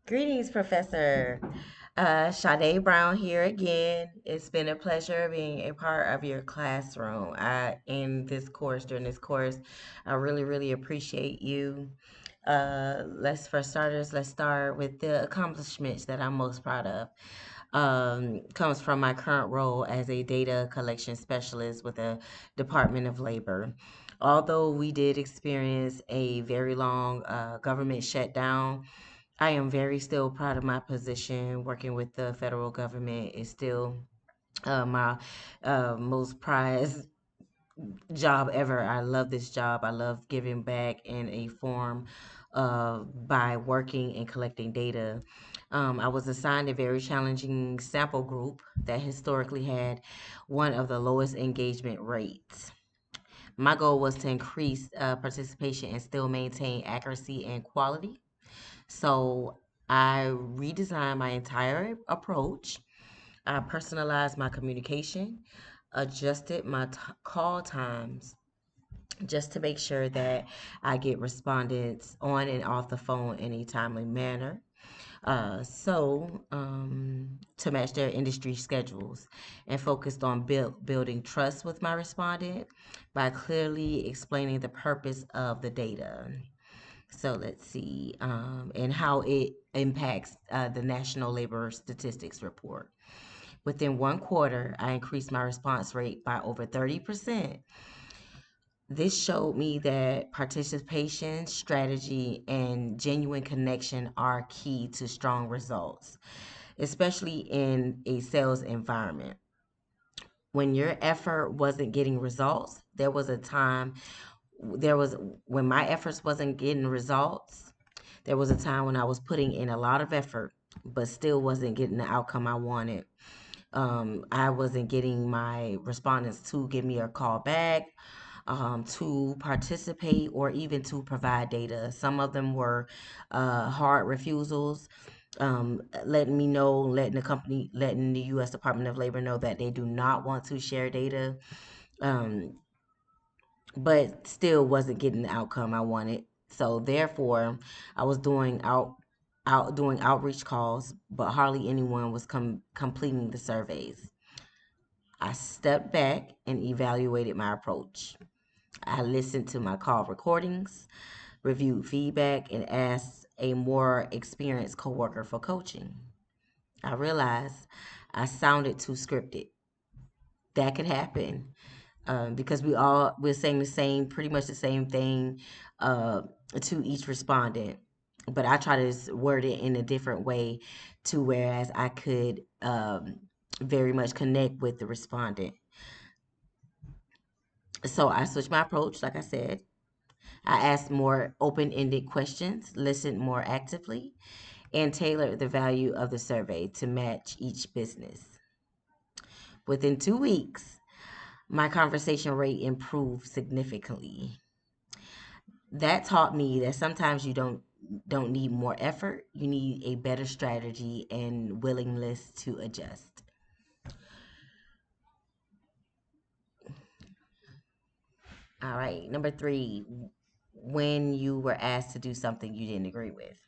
Greetings, Professor. Sade Brown here again. It's been a pleasure being a part of your classroom in this course. During this course, I really, really appreciate you. For starters, let's start with the accomplishments that I'm most proud of. Comes from my current role as a data collection specialist with the Department of Labor. Although we did experience a very long government shutdown, I am very still proud of my position. Working with the federal government is still my most prized job ever. I love this job. I love giving back in a form by working and collecting data. I was assigned a very challenging sample group that historically had one of the lowest engagement rates. My goal was to increase participation and still maintain accuracy and quality. So I redesigned my entire approach. I personalized my communication, adjusted my call times just to make sure that I get respondents on and off the phone in a timely manner. To match their industry schedules and focused on building trust with my respondent by clearly explaining the purpose of the data. So let's see, and how it impacts the National Labor Statistics Report. Within 1 quarter, I increased my response rate by over 30%. This showed me that participation, strategy, and genuine connection are key to strong results, especially in a sales environment. When your effort wasn't getting results, there was when my efforts wasn't getting results, there was a time when I was putting in a lot of effort, but still wasn't getting the outcome I wanted. I wasn't getting my respondents to give me a call back, to participate, or even to provide data. Some of them were hard refusals, letting the U.S. Department of Labor know that they do not want to share data, um, but still wasn't getting the outcome I wanted. So therefore, I was doing outreach calls, but hardly anyone was completing the surveys. I stepped back and evaluated my approach. I listened to my call recordings, reviewed feedback, and asked a more experienced coworker for coaching. I realized I sounded too scripted. That could happen, because we're saying pretty much the same thing uh, to each respondent. But I try to word it in a different way to whereas I could very much connect with the respondent. So I switched my approach, like I said. I asked more open ended questions, listened more actively, and tailored the value of the survey to match each business. Within 2 weeks, my conversation rate improved significantly. That taught me that sometimes you don't need more effort, you need a better strategy and willingness to adjust. All right, number 3, when you were asked to do something you didn't agree with.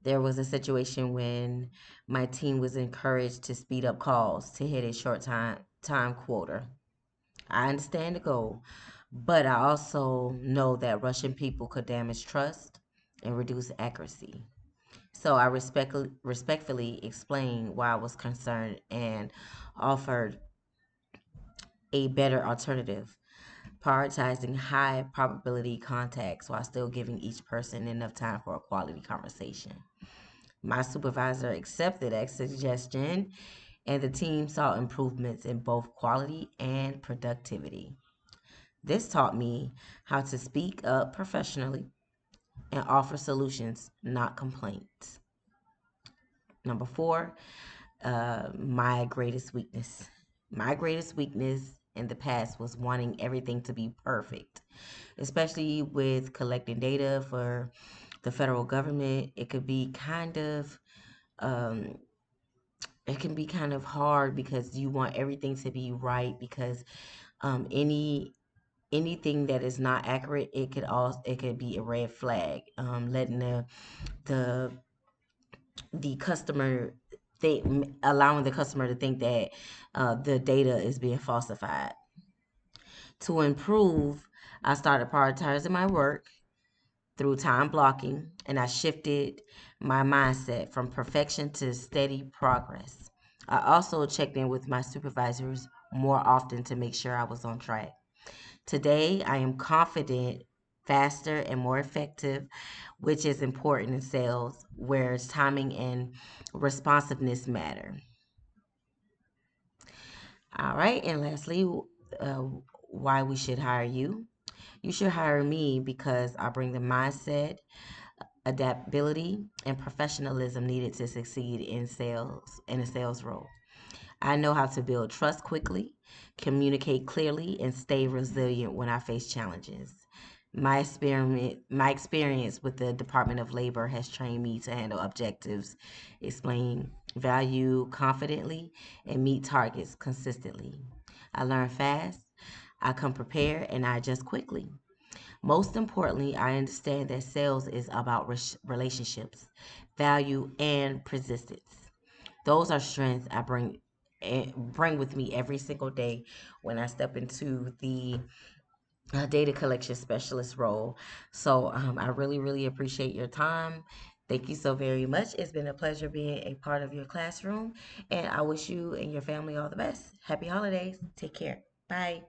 There was a situation when my team was encouraged to speed up calls to hit a short time quota. I understand the goal, but I also know that rushing people could damage trust and reduce accuracy. So I respectfully explained why I was concerned and offered a better alternative, prioritizing high probability contacts while still giving each person enough time for a quality conversation. My supervisor accepted that suggestion, and the team saw improvements in both quality and productivity. This taught me how to speak up professionally and offer solutions, not complaints. Number 4, my greatest weakness. My greatest weakness in the past was wanting everything to be perfect, especially with collecting data for the federal government. Um, it can be kind of hard because you want everything to be right because anything that is not accurate, it could be a red flag. Letting the the customer think allowing the customer to think that the data is being falsified. To improve, I started prioritizing my work through time blocking, and I shifted my mindset from perfection to steady progress. I also checked in with my supervisors more often to make sure I was on track. Today, I am confident, faster, and more effective, which is important in sales, where timing and responsiveness matter. All right, and lastly, uh, why we should hire you. You should hire me because I bring the mindset, adaptability, and professionalism needed to succeed in a sales role. I know how to build trust quickly, communicate clearly, and stay resilient when I face challenges. My experience with the Department of Labor has trained me to handle objectives, explain value confidently, and meet targets consistently. I learn fast, I come prepared, and I adjust quickly. Most importantly, I understand that sales is about relationships, value, and persistence. Those are strengths I bring with me every single day when I step into the data collection specialist role. So I really, really appreciate your time. Thank you so very much. It's been a pleasure being a part of your classroom, and I wish you and your family all the best. Happy holidays. Take care. Bye.